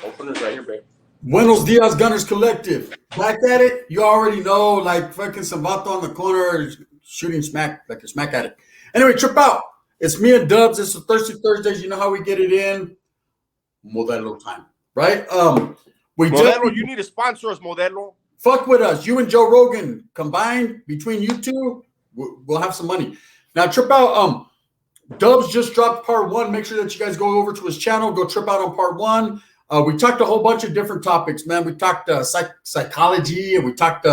Opener's right here, babe. Buenos Dias Gunners Collective. Back at it. You already know, like fucking Sabato on the corner shooting smack, like a smack addict. Anyway, trip out. It's me and Dubs. It's a Thirsty Thursdays. You know how we get it in. Modelo time, right? Modelo, you need to sponsor us, Modelo. Fuck with us. You and Joe Rogan combined between you two, we'll have some money. Now, trip out. Dubs just dropped part 1. Make sure that you guys go over to his channel. Go trip out on part 1. We talked a whole bunch of different topics, man. We talked psychology, and we talked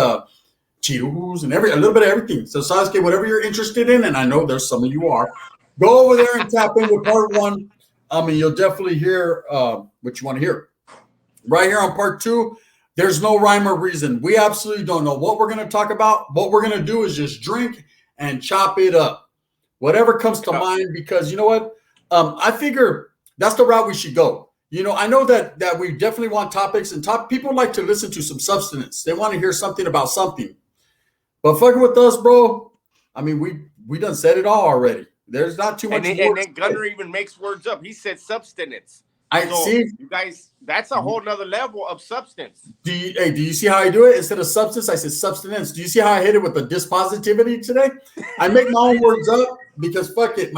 chirus and a little bit of everything. So, Sasuke, whatever you're interested in, and I know there's some of you are, go over there and tap in with part 1. And you'll definitely hear what you want to hear. Right here on part 2, there's no rhyme or reason. We absolutely don't know what we're going to talk about. What we're going to do is just drink and chop it up. Whatever comes to mind, because you know what? I figure that's the route we should go. You know, I know that we definitely want topics, and people like to listen to some substance. They want to hear something about something. But fucking with us, bro, I mean, we done said it all already. There's not too much. And then Gunner even makes words up. He said substance. See, you guys, that's a whole nother level of substance. Do you see how I do it? Instead of substance, I said substance. Do you see how I hit it with the dispositivity today? I make my own words up because fuck it.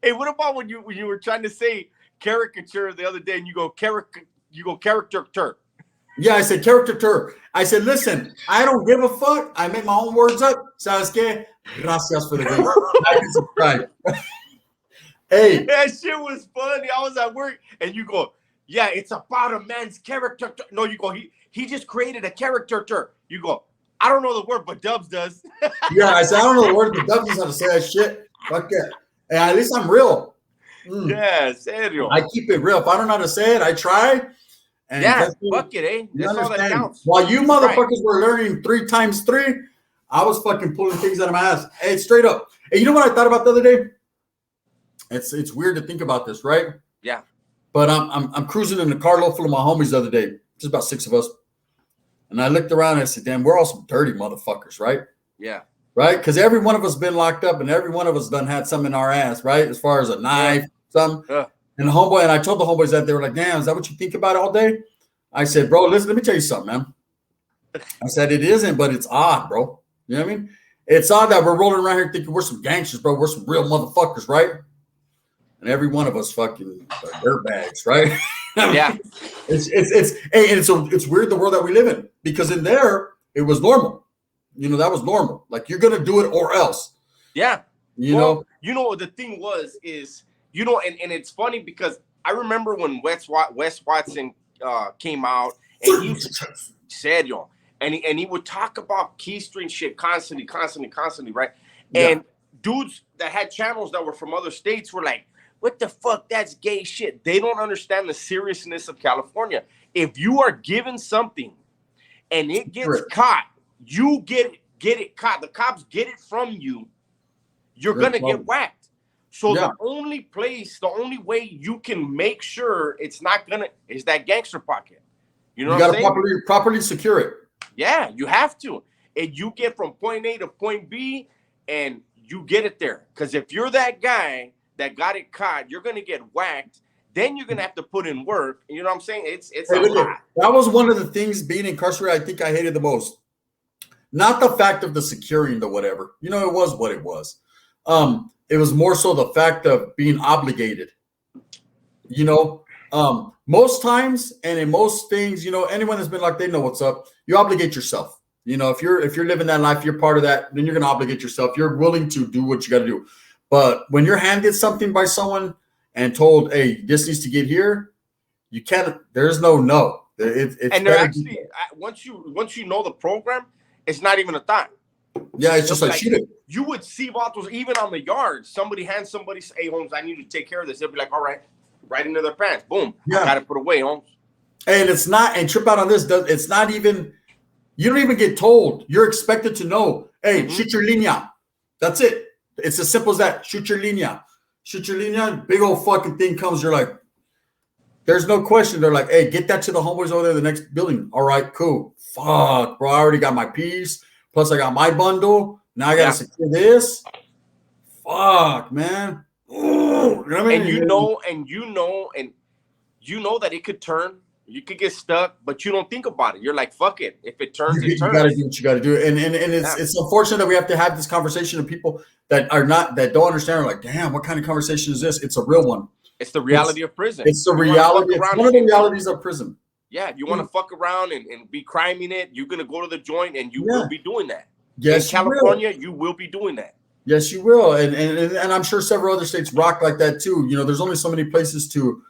Hey, what about when you were trying to say caricature the other day and you go character? Yeah, I said caricature. I said, listen, I don't give a fuck. I make my own words up. Sasuke, gracias for the game. Like and subscribe. Hey, that shit was funny. I was at work and you go, yeah, it's about a man's character. No, you go, he just created a character. You go, I don't know the word, but Dubs does. Yeah, I said, I don't know the word, but Dubs knows how to say that shit. Fuck it. And at least I'm real. Yeah, serio. I keep it real. If I don't know how to say it, I try. And yeah, fuck it, eh? That's all that counts. While you motherfuckers were learning 3 times 3, I was fucking pulling things out of my ass. Hey, straight up. Hey, you know what I thought about the other day? It's weird to think about this, right? Yeah. But I'm cruising in a car load full of my homies the other day, just about 6 of us. And I looked around and I said, damn, we're all some dirty motherfuckers, right? Yeah. Right? Because every one of us been locked up and every one of us done had something in our ass, right? As far as a knife, something. Yeah. And I told the homeboys that, they were like, damn, is that what you think about all day? I said, bro, listen, let me tell you something, man. I said, it isn't, but it's odd, bro. You know what I mean? It's odd that we're rolling around here thinking we're some gangsters, bro. We're some real motherfuckers, right? And every one of us fucking dirtbags, right? Yeah. It's weird the world that we live in, because in there it was normal. You know, that was normal. Like, you're gonna do it or else. Yeah. You know the thing is and it's funny because I remember when Wes Watson came out and he said, and he would talk about keistering shit constantly, right? Yeah. And dudes that had channels that were from other states were like, what the fuck? That's gay shit. They don't understand the seriousness of California. If you are given something and it gets caught, you get it caught. The cops get it from you. You're going to get whacked. So the only way you can make sure it's not going to is that gangster pocket. You know what I'm saying? You got to properly secure it. Yeah, you have to. And you get from point A to point B and you get it there. Because if you're that guy that got it caught, you're going to get whacked. Then you're going to have to put in work. You know what I'm saying? It's a lot. That was one of the things being incarcerated I think I hated the most. Not the fact of the securing the whatever. You know, it was what it was. It was more so the fact of being obligated. You know, most times and in most things, you know, anyone that's been like, they know what's up. You obligate yourself. You know, if you're living that life, you're part of that, then you're going to obligate yourself. You're willing to do what you got to do. But when you're handed something by someone and told, hey, this needs to get here, you can't, there's no. It's and they're actually, once you know the program, it's not even a thought. Yeah, it's just like shoot it. You would see vatos even on the yard. Somebody hands somebody, hey, Holmes, I need you to take care of this. They'll be like, all right, right into their pants. Boom. Yeah. I got to put away, Holmes. And it's not, and trip out on this, it's not even, you don't even get told. You're expected to know, hey, shoot your linea. That's it. It's as simple as that. Shoot your linea. Shoot your linea. Big old fucking thing comes. You're like, there's no question. They're like, hey, get that to the homeboys over there in the next building. All right, cool. Fuck, bro. I already got my piece. Plus, I got my bundle. Now I got to secure this. Fuck, man. Ooh, you know what I mean? And you know that it could turn. You could get stuck, but you don't think about it. You're like, fuck it. If it turns, it turns. You got to do what you got to do. And it's unfortunate that we have to have this conversation with people that don't understand. Are like, damn, what kind of conversation is this? It's a real one. It's the reality of prison. It's the reality. It's one of the realities of prison. Yeah, if you want to fuck around and be criming it, you're going to go to the joint and you will be doing that. Yes, in California, you will be doing that. Yes, you will. And I'm sure several other states rock like that too. You know, there's only so many places to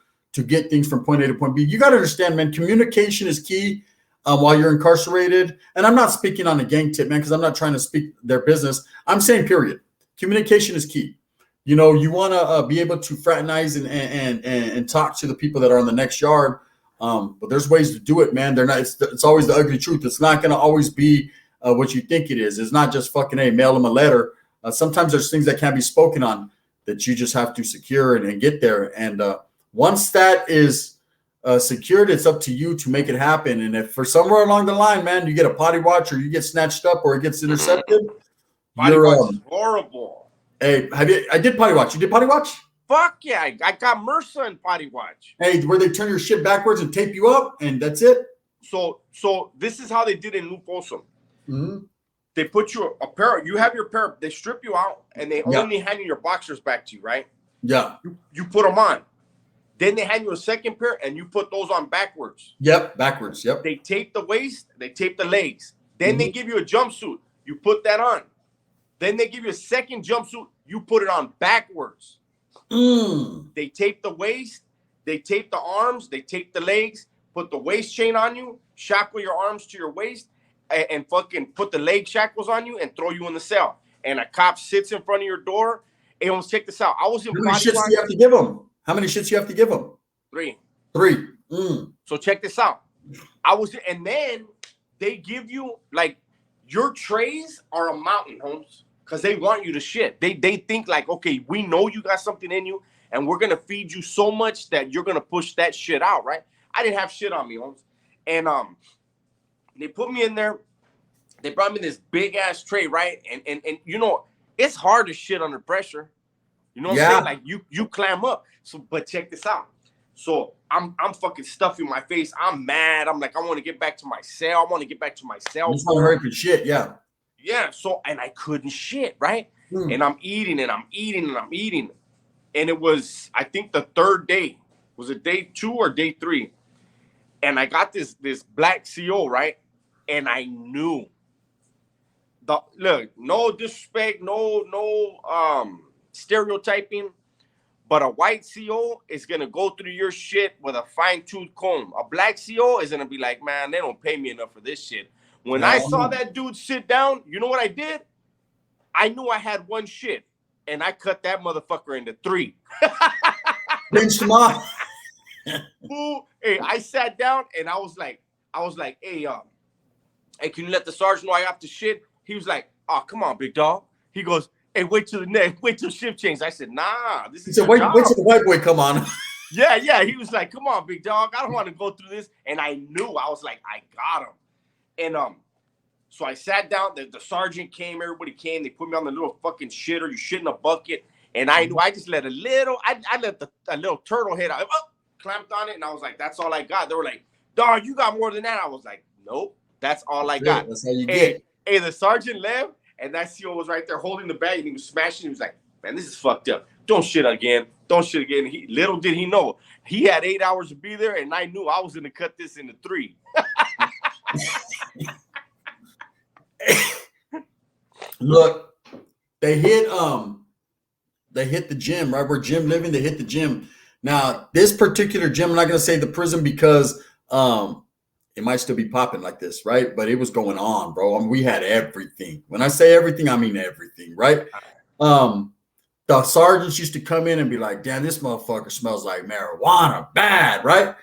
get things from point A to point B. You got to understand, man, communication is key while you're incarcerated. And I'm not speaking on a gang tip, man, because I'm not trying to speak their business. I'm saying, period. Communication is key. You know, you want to be able to fraternize and talk to the people that are on the next yard. But there's ways to do it, man. They're not. It's always the ugly truth. It's not going to always be what you think it is. It's not just fucking, hey, mail them a letter. Sometimes there's things that can't be spoken on that you just have to secure and get there. And once that is secured, it's up to you to make it happen. And if for somewhere along the line, man, you get a potty watch or you get snatched up or it gets intercepted, potty watch is horrible. Hey, I did potty watch. You did potty watch? Fuck yeah, I got MRSA in potty watch. Hey, where they turn your shit backwards and tape you up, and that's it. So this is how they did in New Folsom. Mm-hmm. They put you a pair. You have your pair. They strip you out, and they only hand you your boxers back to you, right? Yeah. You put them on. Then they hand you a second pair, and you put those on backwards. Yep, backwards. Yep. They tape the waist. They tape the legs. Then they give you a jumpsuit. You put that on. Then they give you a second jumpsuit. You put it on backwards. They tape the waist. They tape the arms. They tape the legs. Put the waist chain on you. Shackle your arms to your waist. And fucking put the leg shackles on you and throw you in the cell. And a cop sits in front of your door. Hey, let's check this out. I was in How many shits do you have to give them? How many shits you have to give them? 3. So check this out. And then they give you, like, your trays are a mountain, Holmes, because they want you to shit. They think like, okay, we know you got something in you, and we're gonna feed you so much that you're gonna push that shit out, right? I didn't have shit on me, Holmes, and they put me in there. They brought me this big ass tray, right? And you know, it's hard to shit under pressure. You know what I'm saying? Like you clam up. So, but check this out. So I'm fucking stuffing my face. I'm mad. I'm like, I want to get back to my cell. I want to get back to my cell. You want to hurry for shit, yeah. Yeah. So, and I couldn't shit, right? And I'm eating and I'm eating and I'm eating. And it was, I think the third day. Was it day 2 or day 3? And I got this black CO, right? And I knew. Look, no disrespect, no stereotyping, but a white CO is gonna go through your shit with a fine-tooth comb. A black CO is gonna be like, man, they don't pay me enough for this shit. When I saw that dude sit down, you know what I did? I knew I had one shit, and I cut that motherfucker into 3. Pinched him off. Hey, I sat down and I was like, hey, hey, can you let the sergeant know I have to shit? He was like, oh, come on, big dog. He goes, hey, wait till shift change. I said, nah, this is. He said, wait till the white boy come on. Yeah. He was like, come on, big dog. I don't want to go through this. And I knew. I was like, I got him. And so I sat down. The sergeant came. Everybody came. They put me on the little fucking shitter. You shit in a bucket. And I knew. I just let a little. I let a little turtle head out. Clamped on it, and I was like, that's all I got. They were like, dog, you got more than that. I was like, nope, that's all I got. That's how you get. Hey, the sergeant left, and that CO was right there holding the bag, and he was smashing. He was like, man, this is fucked up. Don't shit again. Little did he know, he had 8 hours to be there, and I knew I was going to cut this into 3. Look, they hit the gym, right? Where Jim living, they hit the gym. Now, this particular gym, I'm not going to say the prison because it might still be popping like this, right? But it was going on, bro. I mean, we had everything. When I say everything, I mean everything, right? The sergeants used to come in and be like, damn, this motherfucker smells like marijuana, bad, right?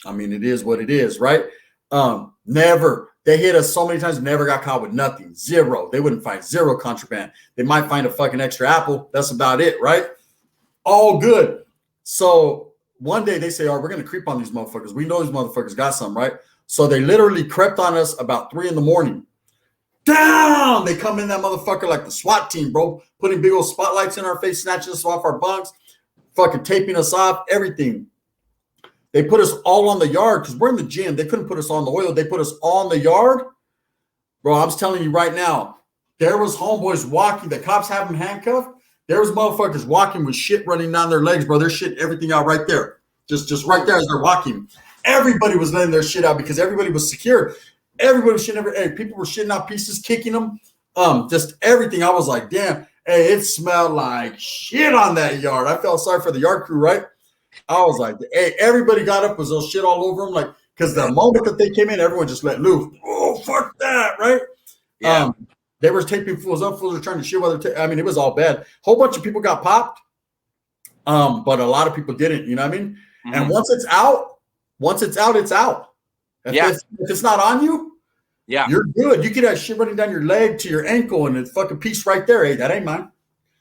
I mean, it is what it is, right? Never. They hit us so many times, never got caught with nothing. 0. They wouldn't find 0 contraband. They might find a fucking extra apple. That's about it, right? All good. So one day they say, oh, we're going to creep on these motherfuckers. We know these motherfuckers got some, right? So they literally crept on us about 3 a.m. Down! They come in that motherfucker like the SWAT team, bro. Putting big old spotlights in our face, snatching us off our bunks, fucking taping us off, everything. They put us all on the yard because we're in the gym. They couldn't put us on the oil. They put us on the yard. Bro, I'm telling you right now, there was homeboys walking. The cops have them handcuffed. There was motherfuckers walking with shit running down their legs, bro. They're shitting everything out right there. Just right there as they're walking. Everybody was letting their shit out because everybody was secure. Everybody was shitting people were shitting out pieces, kicking them. Just everything. I was like, damn. Hey, it smelled like shit on that yard. I felt sorry for the yard crew, right? I was like, hey, everybody got up, was those shit all over them, like, because the moment that they came in, everyone just let loose. Oh, fuck that, right? Yeah. They were taping fools up. Fools were trying to shit while they're I mean, it was all bad. Whole bunch of people got popped, but a lot of people didn't. You know what I mean? Mm-hmm. And once it's out, it's out. If it's not on you, you're good. You could have shit running down your leg to your ankle, and it's fucking piece right there. Hey, that ain't mine.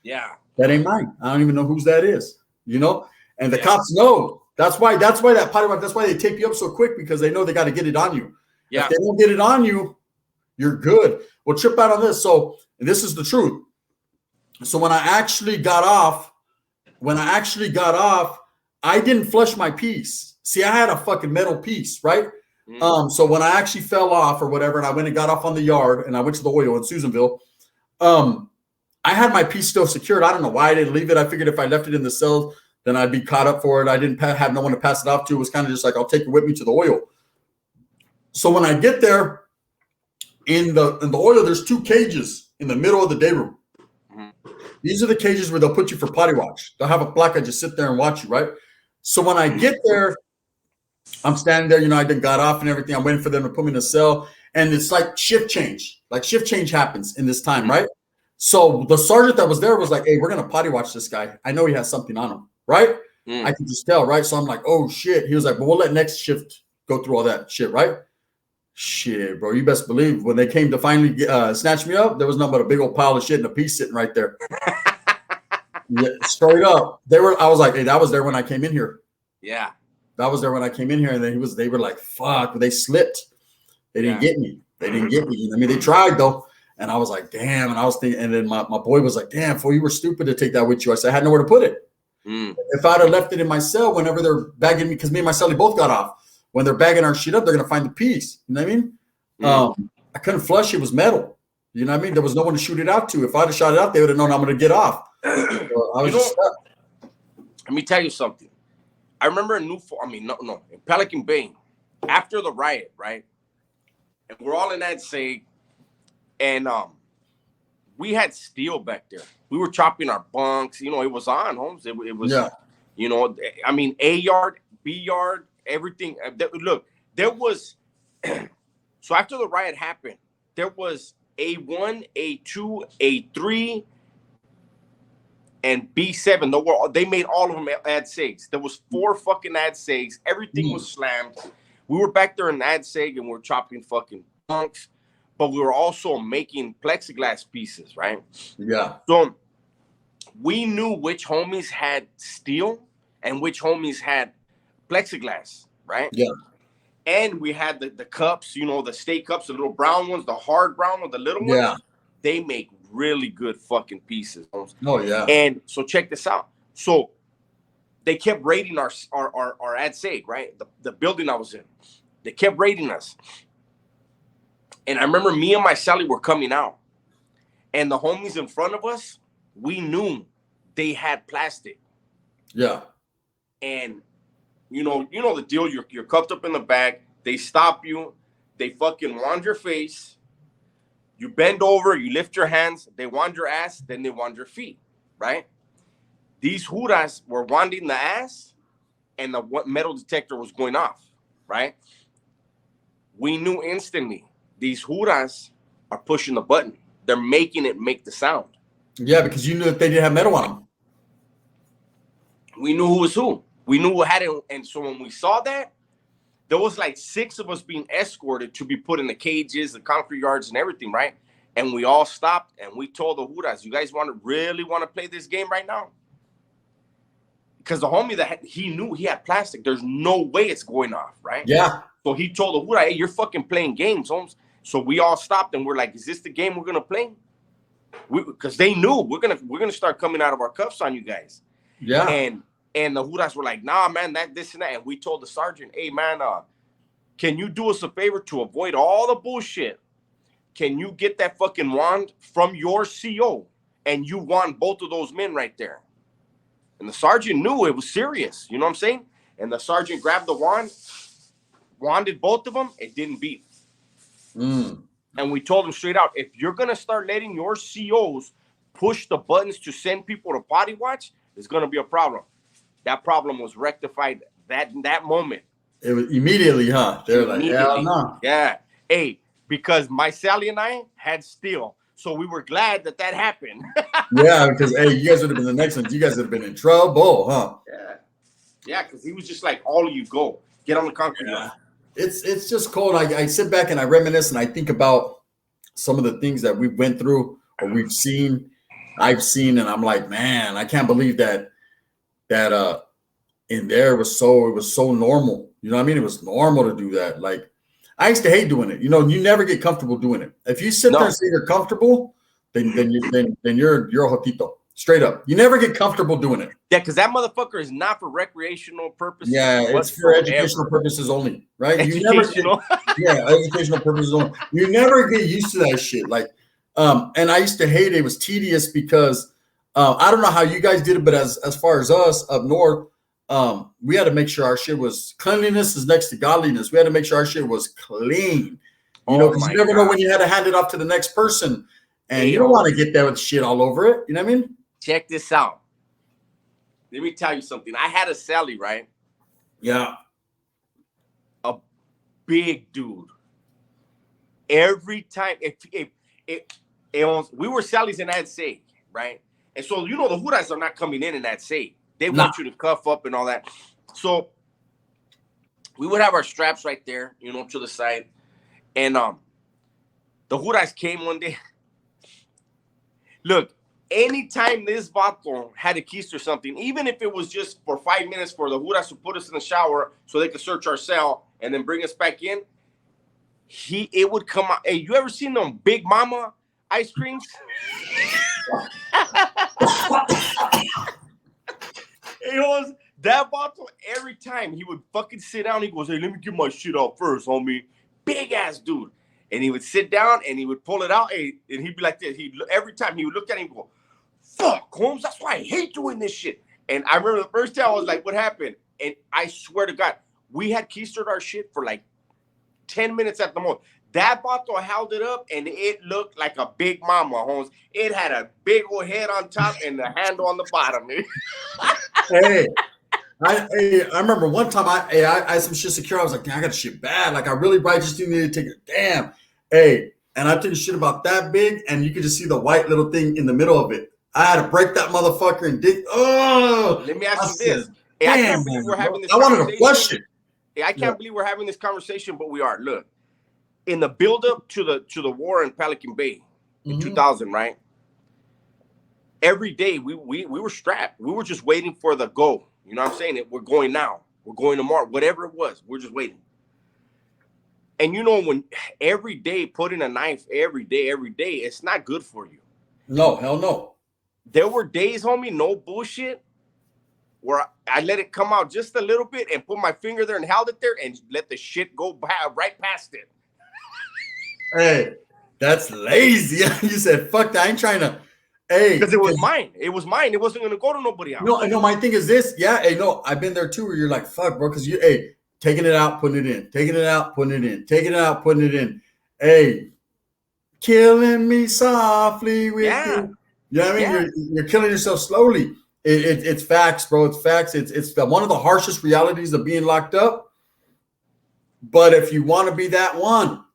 Yeah, that ain't mine. I don't even know whose that is. You know. And the cops know. That's why that potty wash, that's why they tape you up so quick, because they know they got to get it on you. Yeah. If they don't get it on you, you're good. We'll trip out on this. So, and this is the truth. So when I actually got off, I didn't flush my piece. See, I had a fucking metal piece, right? So when I actually fell off or whatever, and I went and got off on the yard and I went to the oil in Susanville, I had my piece still secured. I don't know why I didn't leave it. I figured if I left it in the cell, then I'd be caught up for it. I didn't have no one to pass it off to. It was kind of just like, I'll take it with me to the oil. So when I get there, in the oil, there's 2 cages in the middle of the day room. These are the cages where they'll put you for potty watch. They'll have a placard, just sit there and watch you, right? So when I get there, I'm standing there, I then got off and everything. I'm waiting for them to put me in a cell. And it's like shift change. Like shift change happens in this time, right? So the sergeant that was there was like, hey, we're going to potty watch this guy. I know he has something on him, right? I can just tell, right? So I'm like, oh, shit. He was like, but we'll let next shift go through all that shit, right? Shit, bro. You best believe when they came to finally snatch me up, there was nothing but a big old pile of shit and a piece sitting right there. Yeah, straight up. I was like, hey, that was there when I came in here. Yeah. That was there when I came in here. And then they were like, fuck, but they slipped. They didn't get me. They didn't get me. I mean, they tried though. And I was like, damn. And I was thinking, and then my boy was like, damn, fool, you were stupid to take that with you. I said, I had nowhere to put it. If I'd have left it in my cell whenever they're bagging me, because me and my cellie both got off. When they're bagging our shit up, they're going to find the piece. You know what I mean? I couldn't flush. It was metal. You know what I mean? There was no one to shoot it out to. If I'd have shot it out, they would have known I'm going to get off. So I was just stuck. Let me tell you something. I remember in Pelican Bay, after the riot, right? And we're all in that SAG, and we had steel back there. We were chopping our bunks. It was on, Holmes. It was, I mean, A yard, B yard, everything. Look, there was, so after the riot happened, there was A1, A2, A3, and B7. They made all of them ad SAGs. There was 4 fucking ad SAGs. Everything was slammed. We were back there in ad SAG and we were chopping fucking bunks, but we were also making plexiglass pieces, right? Yeah. So we knew which homies had steel and which homies had plexiglass, right? Yeah. And we had the cups, the state cups, the little brown ones, the hard brown ones, the little ones. Yeah. They make really good fucking pieces. Oh, yeah. And so check this out. So they kept raiding our ad SAG, right? The building I was in. They kept raiding us. And I remember me and my Sally were coming out. And the homies in front of us, we knew they had plastic. Yeah. And you know the deal. You're cuffed up in the back. They stop you. They fucking wand your face. You bend over. You lift your hands. They wand your ass. Then they wand your feet. Right? These huras were wanding the ass, and the metal detector was going off. Right? We knew instantly these huras are pushing the button. They're making it make the sound. Yeah, because you knew that they didn't have metal on them. We knew who was who. We knew who had it. And so when we saw that, there was like 6 of us being escorted to be put in the cages, the concrete yards and everything, right? And we all stopped and we told the huras, you guys really want to play this game right now? Because the homie he knew he had plastic. There's no way it's going off, right? Yeah. So he told the hura, hey, you're fucking playing games, Holmes. So we all stopped and we're like, is this the game we're going to play? Because they knew we're gonna start coming out of our cuffs on you guys. Yeah. And And the Juras were like, nah, man, that, this, and that. And we told the sergeant, hey, man, can you do us a favor to avoid all the bullshit? Can you get that fucking wand from your CO? And you wand both of those men right there. And the sergeant knew it was serious. You know what I'm saying? And the sergeant grabbed the wand, wanded both of them. It didn't beat. And we told him straight out, if you're going to start letting your COs push the buttons to send people to potty watch, there's going to be a problem. That problem was rectified that moment. It was immediately, huh? They were like, hell no. Yeah. Hey, because my Sally and I had steel. So we were glad that happened. Yeah, because, hey, you guys would have been the next ones. You guys would have been in trouble, huh? Yeah. Yeah, because he was just like, all of you go. Get on the concrete. Yeah. It's just cold. I sit back and I reminisce and I think about some of the things that we went through or we've seen, I've seen, and I'm like, man, I can't believe that in there it was so normal. You know what I mean? It was normal to do that. Like, I used to hate doing it. You know, you never get comfortable doing it. If you sit there and say you're comfortable, then you're a jotito. Straight up. You never get comfortable doing it. Yeah, because that motherfucker is not for recreational purposes. Yeah, it's for educational purposes only, right? Educational. Educational purposes only. You never get used to that shit. Like, and I used to hate it. It was tedious because I don't know how you guys did it, but as far as us up north, we had to make sure our shit was cleanliness is next to godliness. We had to make sure our shit was clean. You know, because you never know when you had to hand it off to the next person, and you don't want to get that with shit all over it. You know what I mean? Check this out. Let me tell you something. I had a Sally, right? Yeah. A big dude. Every time, we were Sally's in that safe, right? And so, you know, the Juras are not coming in that safe. They want you to cuff up and all that. So we would have our straps right there, you know, to the side. And the Juras came one day. Look, anytime this vato had a keister or something, even if it was just for 5 minutes for the Juras to put us in the shower so they could search our cell and then bring us back in, it would come out. Hey, you ever seen them Big Mama ice creams? That bottle, every time he would fucking sit down, he goes, hey, let me get my shit out first, homie. Big ass dude. And he would sit down and he would pull it out, and he'd be like this. Every time he would look at him and go, fuck, Holmes, that's why I hate doing this shit. And I remember the first time I was like, what happened? And I swear to God, we had keistered our shit for like 10 minutes at the most. That bottle held it up and it looked like a Big Mama, Holmes. It had a big old head on top and the handle on the bottom. Hey, I remember one time I had some shit secure. I was like, damn, I got shit bad. Like, I really probably just didn't need to take it. Damn. Hey, and I took a shit about that big, and you could just see the white little thing in the middle of it. I had to break that motherfucker and dig. Oh, let me ask you this. Hey, I can't believe we're having this. I wanted to flush it. Hey, I can't believe we're having this conversation, but we are. Look, in the buildup to the war in Pelican Bay in 2000, right? Every day we were strapped. We were just waiting for the go. You know what I'm saying? We're going now. We're going tomorrow. Whatever it was, we're just waiting. And you know, when every day putting a knife every day, it's not good for you. No, hell no. There were days, homie, no bullshit, where I let it come out just a little bit and put my finger there and held it there and let the shit go right past it. Hey, that's lazy. You said, fuck that. I ain't trying to. Hey, because it was mine. It was mine. It wasn't going to go to nobody else. No, my thing is this. Yeah, hey, no, I've been there too where you're like, fuck, bro, because taking it out, putting it in, taking it out, putting it in, taking it out, putting it in. Hey, killing me softly with you. You know what I mean? You're killing yourself slowly. It's facts, bro. It's facts. It's one of the harshest realities of being locked up. But if you want to be that one,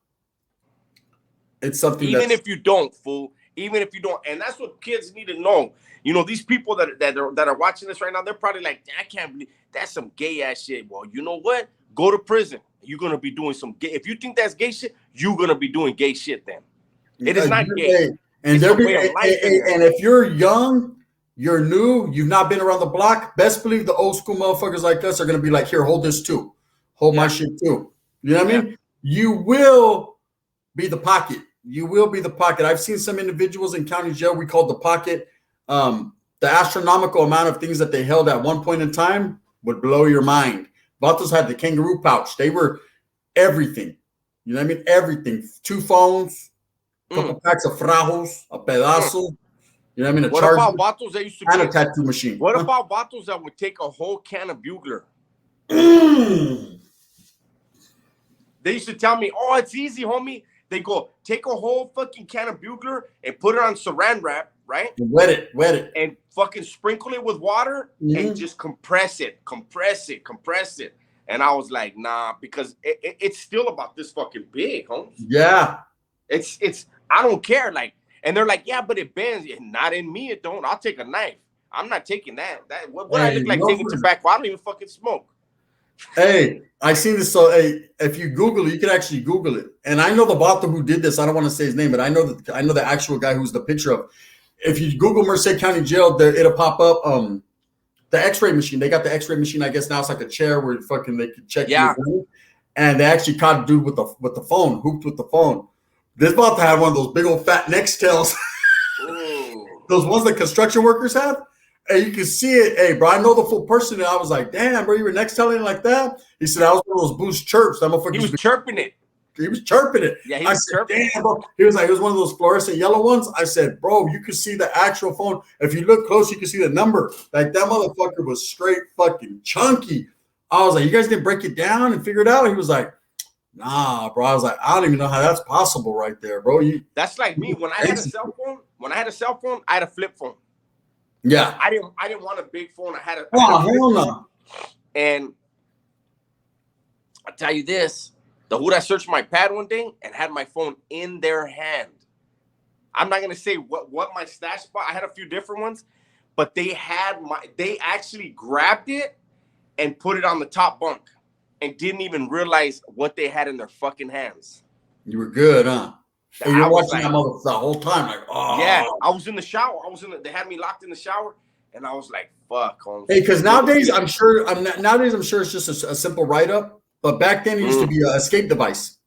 it's something. Even if you don't, fool. Even if you don't, and that's what kids need to know. You know, these people that are watching this right now, they're probably like, I can't believe that's some gay ass shit. Well, you know what? Go to prison. You're gonna be doing some gay. If you think that's gay shit, you're gonna be doing gay shit. Then it is not gay. And if you're young, you're new, you've not been around the block. Best believe the old school motherfuckers like us are gonna be like, here, hold this too, hold my shit too. You know what I mean? You will be the pocket. You will be the pocket. I've seen some individuals in county jail we call the pocket. the astronomical amount of things that they held at one point in time would blow your mind. Vatos had the kangaroo pouch. They were everything. You know what I mean? Everything. 2 phones, a couple packs of frajos, a pedazo. You know what I mean? A charger. What about vatos that used to and a tattoo machine? What about vatos that would take a whole can of bugler? They used to tell me, "Oh, it's easy, homie." They go, take a whole fucking can of bugler and put it on saran wrap, right? Wet it. And fucking sprinkle it with water and just compress it. And I was like, nah, because it's still about this fucking big, homie. Yeah. It's I don't care. Like, and they're like, yeah, but it bends. Not in me, it don't. I'll take a knife. I'm not taking that. What I look like taking tobacco? I don't even fucking smoke. Hey, I seen this. So, hey, if you Google it, you can actually Google it. And I know the vato who did this. I don't want to say his name, but I know the actual guy who's the picture of. If you Google Merced County Jail, it'll pop up. The X-ray machine. They got the X-ray machine. I guess now it's like a chair where fucking they could check. Yeah. And they actually caught a dude with the phone, hooped with the phone. This vato had one of those big old fat Nextels. Those ones that construction workers have. And you can see it. Hey, bro, I know the full person. And I was like, damn, bro, you were Nexteling like that? He said, I was one of those Boost chirps. That motherfucker. He was chirping it. He was chirping it. Yeah, he was chirping. Damn, bro. He was like, it was one of those fluorescent yellow ones. I said, bro, you could see the actual phone. If you look close, you can see the number. Like, that motherfucker was straight fucking chunky. I was like, you guys didn't break it down and figure it out? He was like, nah, bro. I was like, I don't even know how that's possible right there, bro. That's like me. When I had a cell phone, I had a flip phone. Yeah. I didn't want a big phone. I had a hell no. And I'll tell you this, the hood I searched my pad one day and had my phone in their hand. I'm not gonna say what my stash spot. I had a few different ones, but they actually grabbed it and put it on the top bunk and didn't even realize what they had in their fucking hands. You were good, huh? And you're watching that motherfucker the whole time, like, oh. Yeah, I was in the shower. They had me locked in the shower, and I was like, fuck, Holmes. Hey, because nowadays I'm sure it's just a simple write-up, but back then it used to be an escape device.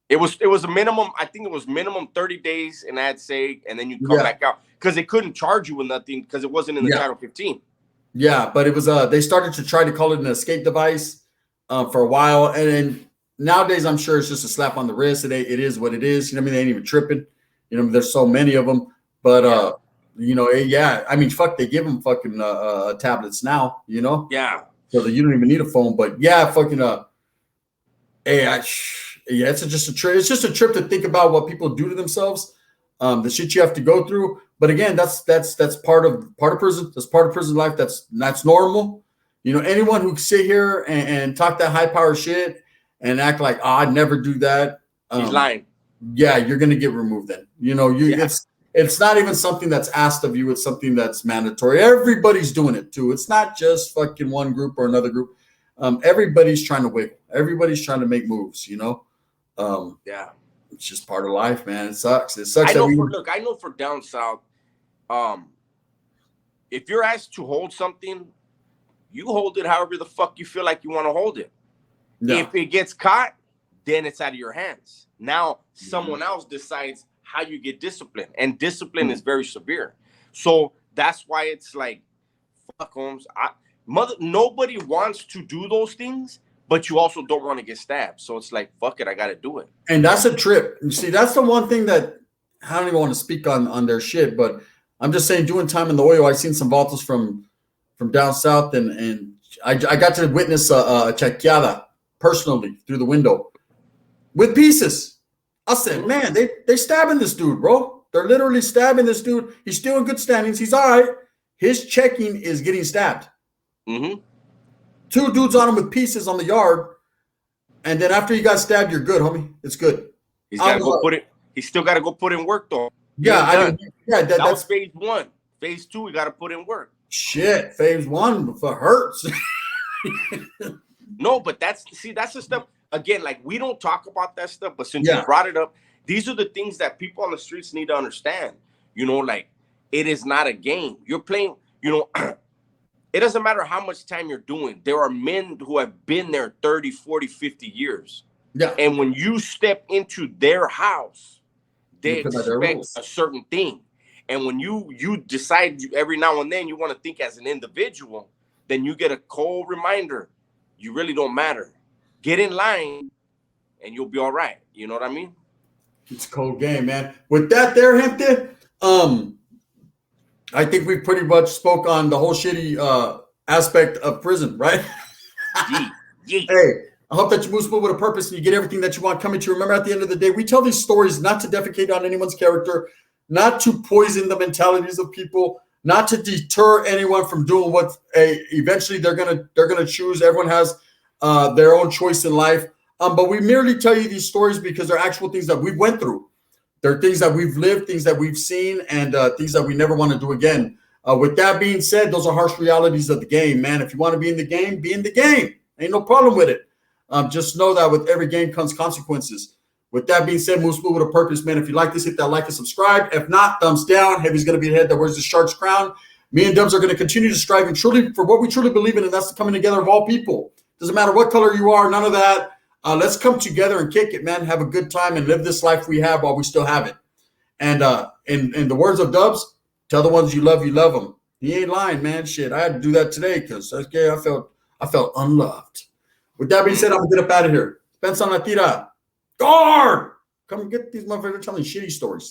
It was a minimum. I think it was minimum 30 days in ad seg, and then you come back out because they couldn't charge you with nothing because it wasn't in the Title 15. Yeah, but it was. They started to try to call it an escape device for a while, and then. Nowadays, I'm sure it's just a slap on the wrist. It is what it is. You know what I mean? They ain't even tripping. You know, there's so many of them. But, you know, I mean, fuck, they give them fucking tablets now, you know? Yeah. So that you don't even need a phone. But, yeah, fucking, it's just a trip. It's just a trip to think about what people do to themselves, the shit you have to go through. But, again, that's part of prison. That's part of prison life. That's normal. You know, anyone who sit here and talk that high-power shit and act like, oh, I'd never do that. He's lying. Yeah, you're going to get removed then. You know, it's not even something that's asked of you. It's something that's mandatory. Everybody's doing it too. It's not just fucking one group or another group. Everybody's trying to wiggle. Everybody's trying to make moves, you know? It's just part of life, man. It sucks. I know for down south, if you're asked to hold something, you hold it however the fuck you feel like you want to hold it. No. If it gets caught, then it's out of your hands. Now someone else decides how you get disciplined, and discipline is very severe. So that's why it's like, fuck, Holmes. Nobody wants to do those things, but you also don't want to get stabbed. So it's like, fuck it, I got to do it. And that's a trip. You see, that's the one thing that I don't even want to speak on their shit, but I'm just saying, doing time in the oil, I've seen some vatos from down south, and I got to witness a chequeada personally through the window with pieces. I said, man, they stabbing this dude, bro. They're literally stabbing this dude. He's still in good standings. He's all right. His checking is getting stabbed. 2 dudes on him with pieces on the yard. And then after you got stabbed, you're good, homie. It's good. He's got to go put it. He's still got to go put in work, though. Yeah, that was phase 1. Phase 2, we got to put in work. Shit, phase 1 hurts. No, but that's the stuff. Again, like, we don't talk about that stuff, but since you brought it up, these are the things that people on the streets need to understand. You know, like, it is not a game. You're playing, you know, it doesn't matter how much time you're doing. There are men who have been there 30, 40, 50 years. Yeah. And when you step into their house, they expect a certain thing. And when you decide every now and then you want to think as an individual, then you get a cold reminder. You really don't matter. Get in line and you'll be all right. You know what I mean? It's a cold game, man. With that there, gente, I think we pretty much spoke on the whole shitty aspect of prison, right? Yeet. Hey, I hope that you move with a purpose and you get everything that you want coming to you. Remember, at the end of the day, we tell these stories not to defecate on anyone's character, not to poison the mentalities of people, not to deter anyone from doing what eventually they're gonna choose. Everyone has their own choice in life. But we merely tell you these stories because they're actual things that we went through. They're things that we've lived, things that we've seen, and things that we never want to do again. With that being said, those are harsh realities of the game, man. If you want to be in the game, be in the game. Ain't no problem with it. Just know that with every game comes consequences. With that being said, move smooth with a purpose, man. If you like this, hit that like and subscribe. If not, thumbs down. Heavy's going to be the head that wears the shark's crown. Me and Dubs are going to continue to strive and truly for what we truly believe in, and that's the coming together of all people. Doesn't matter what color you are, none of that. Let's come together and kick it, man. Have a good time and live this life we have while we still have it. And in the words of Dubs, tell the ones you love them. He ain't lying, man. Shit, I had to do that today because I felt unloved. With that being said, I'm going to get up out of here. Pensa na tira. Guard! Come get these motherfuckers telling shitty stories.